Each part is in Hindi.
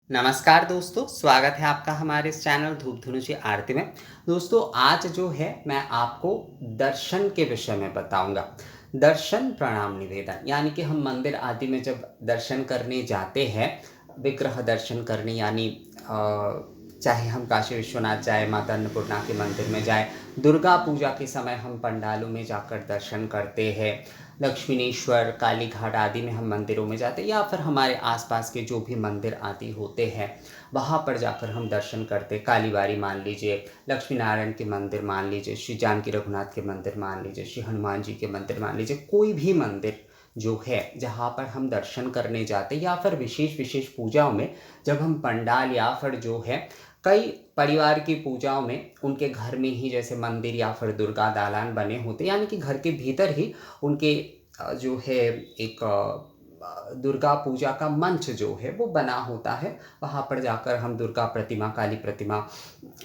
नमस्कार दोस्तों, स्वागत है आपका हमारे इस चैनल धूप धुनुची आरती में। दोस्तों आज जो है मैं आपको दर्शन के विषय में बताऊंगा। दर्शन प्रणाम निवेदन यानी कि हम मंदिर आदि में जब दर्शन करने जाते हैं, विग्रह दर्शन करने यानी चाहे हम काशी विश्वनाथ जाए, माता अन्नपूर्णा के मंदिर में जाए, दुर्गा पूजा के समय हम पंडालों में जाकर दर्शन करते हैं, लक्ष्मीनेश्वर, काली घाट आदि में हम मंदिरों में जाते हैं, या फिर हमारे आसपास के जो भी मंदिर आदि होते हैं वहाँ पर जाकर हम दर्शन करते हैं। कालीबाड़ी मान लीजिए, लक्ष्मी नारायण के मंदिर मान लीजिए, श्री जानकी रघुनाथ के मंदिर मान लीजिए, श्री हनुमान जी के मंदिर मान लीजिए, कोई भी मंदिर जो है जहाँ पर हम दर्शन करने जाते हैं, या फिर विशेष विशेष पूजाओं में जब हम पंडाल या फिर जो है कई परिवार की पूजाओं में उनके घर में ही जैसे मंदिर या फिर दुर्गा दालान बने होते हैं, यानी कि घर के भीतर ही उनके जो है एक दुर्गा पूजा का मंच जो है वो बना होता है। वहाँ पर जाकर हम दुर्गा प्रतिमा, काली प्रतिमा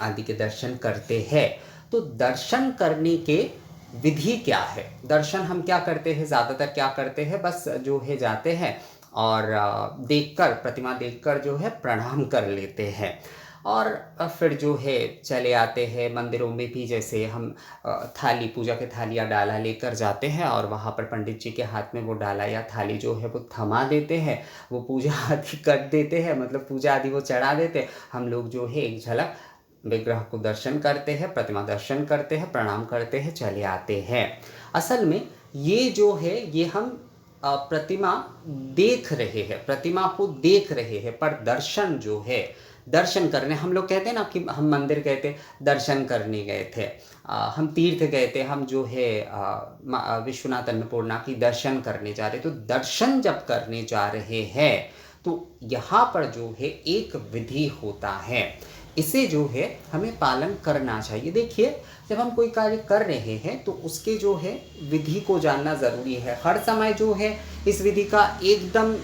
आदि के दर्शन करते हैं। तो दर्शन करने के विधि क्या है? दर्शन हम क्या करते हैं, ज़्यादातर क्या करते हैं, बस जो है जाते हैं और देखकर, प्रतिमा देखकर जो है प्रणाम कर लेते हैं और फिर जो है चले आते हैं। मंदिरों में भी जैसे हम थाली, पूजा के थाली या डाला लेकर जाते हैं और वहाँ पर पंडित जी के हाथ में वो डाला या थाली जो है वो थमा देते हैं, वो पूजा आदि कर देते हैं, मतलब पूजा आदि वो चढ़ा देते हैं। हम लोग जो है एक झलक विग्रह को दर्शन करते हैं, प्रतिमा दर्शन करते हैं, प्रणाम करते हैं, चले आते हैं। असल में ये जो है ये हम प्रतिमा देख रहे हैं, प्रतिमा को देख रहे हैं, पर दर्शन जो है, दर्शन करने, हम लोग कहते हैं ना कि हम मंदिर गए थे, दर्शन करने गए थे, हम तीर्थ गए थे, हम जो है विश्वनाथ अन्नपूर्णा की दर्शन करने जा रहे। तो दर्शन जब करने जा रहे हैं तो यहाँ पर जो है एक विधि होता है, इसे जो है हमें पालन करना चाहिए। देखिए, जब हम कोई कार्य कर रहे हैं तो उसके जो है विधि को जानना ज़रूरी है। हर समय जो है इस विधि का एकदम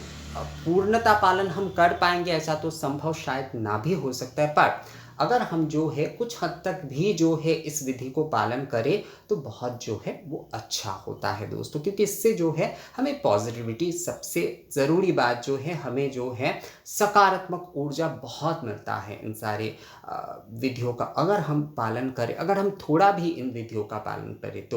पूर्णता पालन हम कर पाएंगे ऐसा तो संभव शायद ना भी हो सकता है, पर अगर हम जो है कुछ हद तक भी जो है इस विधि को पालन करें तो बहुत जो है वो अच्छा होता है दोस्तों, क्योंकि इससे जो है हमें पॉजिटिविटी, सबसे ज़रूरी बात जो है, हमें जो है सकारात्मक ऊर्जा बहुत मिलता है इन सारे विधियों का अगर हम पालन करें, अगर हम थोड़ा भी इन विधियों का पालन करें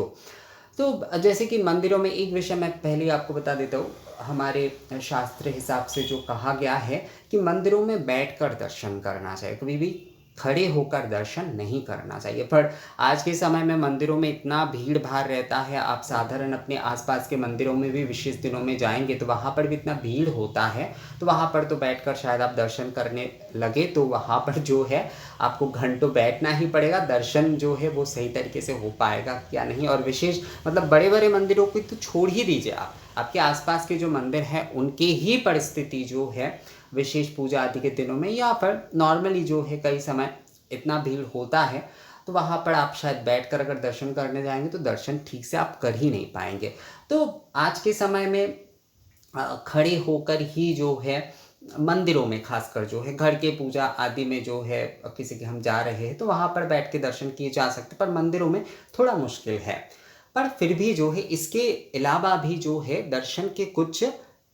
तो जैसे कि मंदिरों में एक विषय मैं पहले आपको बता देता हूँ। हमारे शास्त्र हिसाब से जो कहा गया है कि मंदिरों में बैठकर दर्शन करना चाहिए, कभी भी खड़े होकर दर्शन नहीं करना चाहिए। पर आज के समय में मंदिरों में इतना भीड़ भाड़ रहता है, आप साधारण अपने आसपास के मंदिरों में भी विशेष दिनों में जाएंगे तो वहाँ पर भी इतना भीड़ होता है, तो वहाँ पर तो बैठकर शायद आप दर्शन करने लगे तो वहाँ पर जो है आपको घंटों बैठना ही पड़ेगा। दर्शन जो है वो सही तरीके से हो पाएगा क्या नहीं, और विशेष मतलब बड़े बड़े मंदिरों को तो छोड़ ही दीजिए, आप आपके आसपास के जो मंदिर हैं उनके ही परिस्थिति जो है विशेष पूजा आदि के दिनों में या फिर नॉर्मली जो है कई समय इतना भीड़ होता है, तो वहाँ पर आप शायद बैठकर अगर दर्शन करने जाएंगे तो दर्शन ठीक से आप कर ही नहीं पाएंगे। तो आज के समय में खड़े होकर ही जो है मंदिरों में, खासकर जो है घर के पूजा आदि में जो है किसी के हम जा रहे हैं तो वहाँ पर बैठ के दर्शन किए जा सकते, पर मंदिरों में थोड़ा मुश्किल है। पर फिर भी जो है इसके अलावा भी जो है दर्शन के कुछ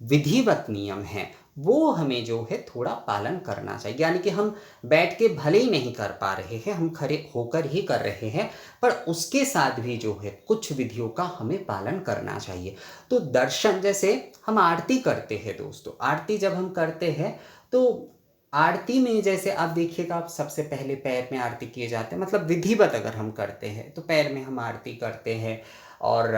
विधिवत नियम हैं, वो हमें जो है थोड़ा पालन करना चाहिए। यानी कि हम बैठ के भले ही नहीं कर पा रहे हैं, हम खड़े होकर ही कर रहे हैं, पर उसके साथ भी जो है कुछ विधियों का हमें पालन करना चाहिए। तो दर्शन, जैसे हम आरती करते हैं दोस्तों, आरती जब हम करते हैं तो आरती में जैसे आप देखिएगा, आप सबसे पहले पैर में आरती किए जाते हैं, मतलब विधिवत अगर हम करते हैं तो पैर में हम आरती करते हैं और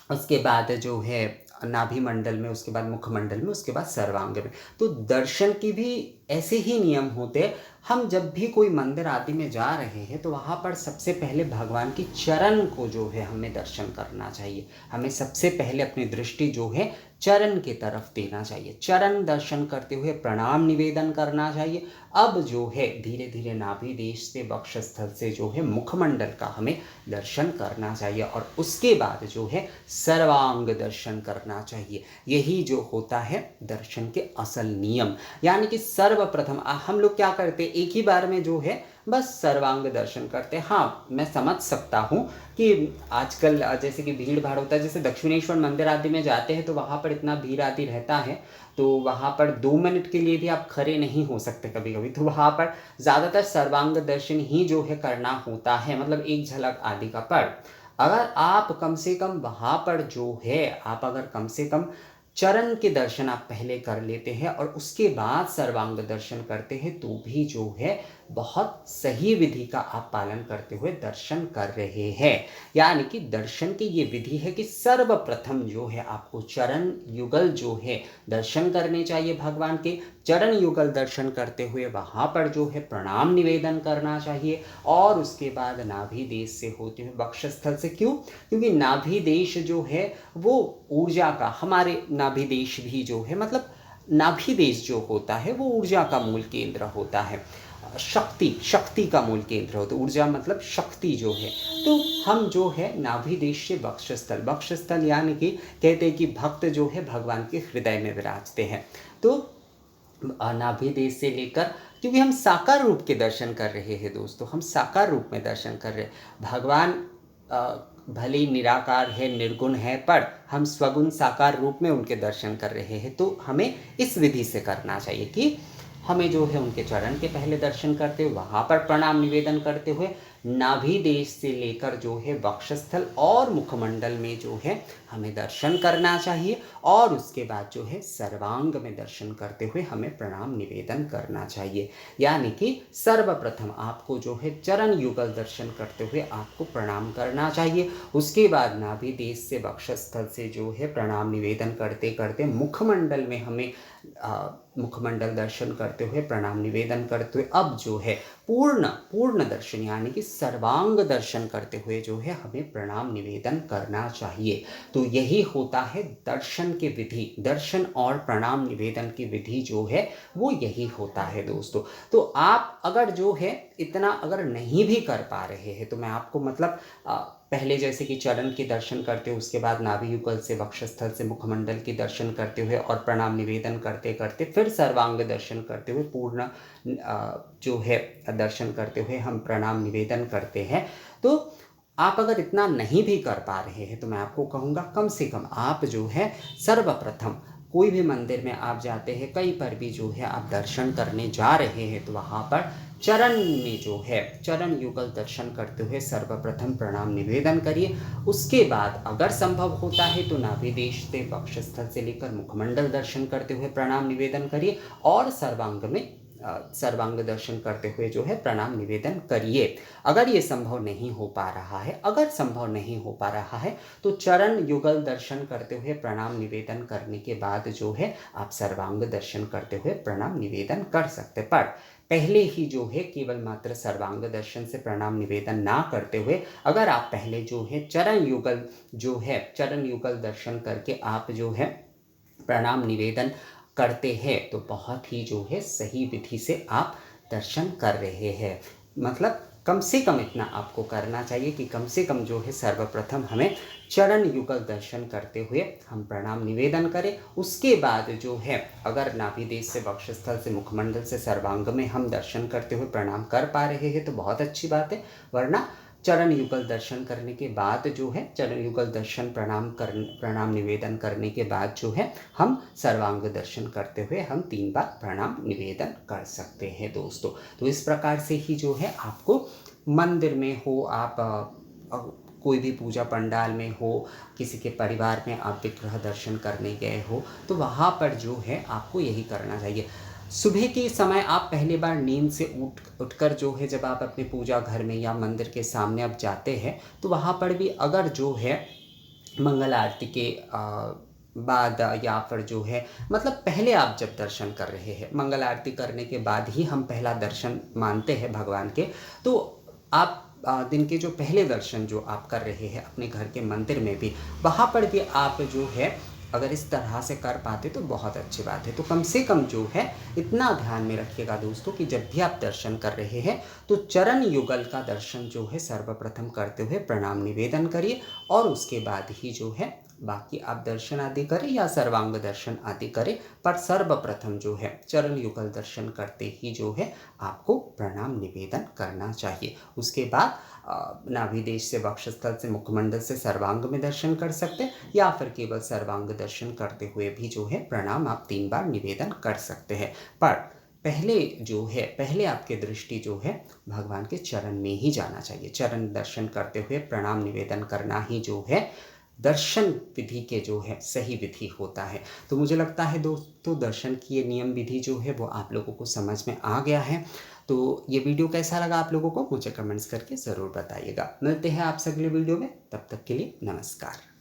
उसके बाद जो है नाभि मंडल में, उसके बाद मुखमंडल में, उसके बाद सर्वांग में। तो दर्शन की भी ऐसे ही नियम होते हैं। हम जब भी कोई मंदिर आदि में जा रहे हैं तो वहाँ पर सबसे पहले भगवान की चरण को जो है हमें दर्शन करना चाहिए। हमें सबसे पहले अपनी दृष्टि जो है चरण की तरफ देना चाहिए, चरण दर्शन करते हुए प्रणाम निवेदन करना चाहिए। अब जो है धीरे धीरे नाभि देश से, वक्षस्थल से जो है मुखमंडल का हमें दर्शन करना चाहिए और उसके बाद जो है सर्वांग दर्शन कर करना चाहिए। यही जो होता है दर्शन के असल नियम। यानी कि सर्वप्रथम हम लोग क्या करते हैं, एक ही बार में जो है बस सर्वांग दर्शन करते हैं। हाँ, मैं समझ सकता हूँ कि आजकल जैसे कि भीड़ भाड़ होता है, जैसे दक्षिणेश्वर मंदिर आदि में जाते हैं तो वहाँ पर इतना भीड़ आदि रहता है, तो वहाँ पर 2 मिनट के लिए भी आप खड़े नहीं हो सकते कभी कभी, तो वहाँ पर ज़्यादातर सर्वांग दर्शन ही जो है करना होता है, मतलब एक झलक आदि का। पर अगर आप कम से कम वहाँ पर जो है आप अगर कम से कम चरण के दर्शन आप पहले कर लेते हैं और उसके बाद सर्वांग दर्शन करते हैं, तो भी जो है बहुत सही विधि का आप पालन करते हुए दर्शन कर रहे हैं। यानी कि दर्शन की ये विधि है कि सर्वप्रथम जो है आपको चरण युगल जो है दर्शन करने चाहिए भगवान के। चरण युगल दर्शन करते हुए वहाँ पर जो है प्रणाम निवेदन करना चाहिए, और उसके बाद नाभि देश से होते हुए वक्षस्थल से। क्यों? क्योंकि नाभि देश जो है वो ऊर्जा का, हमारे नाभि देश भी जो है, मतलब नाभि देश जो होता है वो ऊर्जा का मूल केंद्र होता है, शक्ति का मूल केंद्र होता है। ऊर्जा मतलब शक्ति जो है। तो हम जो है नाभि देश से वक्षस्थल यानी कि कहते हैं कि भक्त जो है भगवान के हृदय में विराजते हैं। तो नाभि देश से लेकर, क्योंकि हम साकार रूप के दर्शन कर रहे हैं दोस्तों, हम साकार रूप में दर्शन कर रहे हैं। भगवान भले ही निराकार है, निर्गुण है, पर हम स्वगुण साकार रूप में उनके दर्शन कर रहे हैं। तो हमें इस विधि से करना चाहिए कि हमें जो है उनके चरण के पहले दर्शन करते हुए वहाँ पर प्रणाम निवेदन करते हुए नाभि देश से लेकर जो है वक्षस्थल और मुखमंडल में जो है हमें दर्शन करना चाहिए, और उसके बाद जो है सर्वांग में दर्शन करते हुए हमें प्रणाम निवेदन करना चाहिए। यानी कि सर्वप्रथम आपको जो है चरण युगल दर्शन करते हुए आपको प्रणाम करना चाहिए। उसके बाद नाभि देश से वक्षस्थल से जो है प्रणाम निवेदन करते करते मुखमंडल में हमें मुखमंडल दर्शन करते हुए प्रणाम निवेदन करते हुए अब जो है पूर्ण दर्शन यानी कि सर्वांग दर्शन करते हुए जो है हमें प्रणाम निवेदन करना चाहिए। तो यही होता है दर्शन की विधि, दर्शन और प्रणाम निवेदन की विधि जो है वो यही होता है दोस्तों। तो आप अगर जो है इतना अगर नहीं भी कर पा रहे हैं, तो मैं आपको मतलब पहले जैसे कि चरण के दर्शन करते हुए उसके बाद नाभि युगल से वक्षस्थल से मुखमंडल के दर्शन करते हुए और प्रणाम निवेदन करते करते फिर सर्वांग दर्शन करते हुए पूर्ण जो है दर्शन करते हुए हम प्रणाम निवेदन करते हैं। तो आप अगर इतना नहीं भी कर पा रहे हैं, तो मैं आपको कहूँगा कम से कम आप जो है सर्वप्रथम कोई भी मंदिर में आप जाते हैं, कहीं पर भी जो है आप दर्शन करने जा रहे हैं, तो वहाँ पर चरण में जो है चरण युगल दर्शन करते हुए सर्वप्रथम प्रणाम निवेदन करिए। उसके बाद अगर संभव होता है तो नाभि देश से वक्षस्थल से लेकर मुखमंडल दर्शन करते हुए प्रणाम निवेदन करिए, और सर्वांग दर्शन करते हुए जो है प्रणाम निवेदन करिए। अगर ये संभव नहीं हो पा रहा है, तो चरण युगल दर्शन करते हुए प्रणाम निवेदन करने के बाद जो है आप सर्वांग दर्शन करते हुए प्रणाम निवेदन कर सकते। पर पहले ही जो है केवल मात्र सर्वांग दर्शन से प्रणाम निवेदन ना करते हुए अगर आप पहले जो है चरण युगल दर्शन करके आप जो है प्रणाम निवेदन करते हैं, तो बहुत ही जो है सही विधि से आप दर्शन कर रहे हैं। मतलब कम से कम इतना आपको करना चाहिए कि कम से कम जो है सर्वप्रथम हमें चरण युगल दर्शन करते हुए हम प्रणाम निवेदन करें। उसके बाद जो है अगर नाभि देश से वक्षस्थल से मुखमंडल से सर्वांग में हम दर्शन करते हुए प्रणाम कर पा रहे हैं तो बहुत अच्छी बात है, वरना चरण युगल दर्शन करने के बाद जो है चरण युगल दर्शन प्रणाम निवेदन करने के बाद जो है हम सर्वांग दर्शन करते हुए हम 3 बार प्रणाम निवेदन कर सकते हैं दोस्तों। तो इस प्रकार से ही जो है आपको मंदिर में हो, आप कोई भी पूजा पंडाल में हो, किसी के परिवार में आप विग्रह दर्शन करने गए हो, तो वहाँ पर जो है आपको यही करना चाहिए। सुबह के समय आप पहली बार नींद से उठकर जो है जब आप अपने पूजा घर में या मंदिर के सामने आप जाते हैं, तो वहाँ पर भी अगर जो है मंगल आरती के बाद या फिर जो है मतलब पहले आप जब दर्शन कर रहे हैं, मंगल आरती करने के बाद ही हम पहला दर्शन मानते हैं भगवान के, तो आप दिन के जो पहले दर्शन जो आप कर रहे हैं अपने घर के मंदिर में भी, वहाँ पर भी आप जो है अगर इस तरह से कर पाते तो बहुत अच्छी बात है। तो कम से कम जो है इतना ध्यान में रखिएगा दोस्तों कि जब भी आप दर्शन कर रहे हैं तो चरण युगल का दर्शन जो है सर्वप्रथम करते हुए प्रणाम निवेदन करिए, और उसके बाद ही जो है बाकी आप दर्शन आदि करें या सर्वांग दर्शन आदि करें, पर सर्वप्रथम जो है चरण युगल दर्शन करते ही जो है आपको प्रणाम निवेदन करना चाहिए। उसके बाद नाभि देश से, वक्षस्थल से, मुखमंडल से सर्वांग में दर्शन कर सकते हैं, या फिर केवल सर्वांग दर्शन करते हुए भी जो है प्रणाम आप 3 बार निवेदन कर सकते हैं। पर पहले आपकी दृष्टि जो है भगवान के चरण में ही जाना चाहिए। चरण दर्शन करते हुए प्रणाम निवेदन करना ही जो है दर्शन विधि के जो है सही विधि होता है। तो मुझे लगता है दोस्तों, दर्शन की ये नियम विधि जो है वो आप लोगों को समझ में आ गया है। तो ये वीडियो कैसा लगा आप लोगों को मुझे कमेंट्स करके ज़रूर बताइएगा। मिलते हैं आपसे अगले वीडियो में, तब तक के लिए नमस्कार।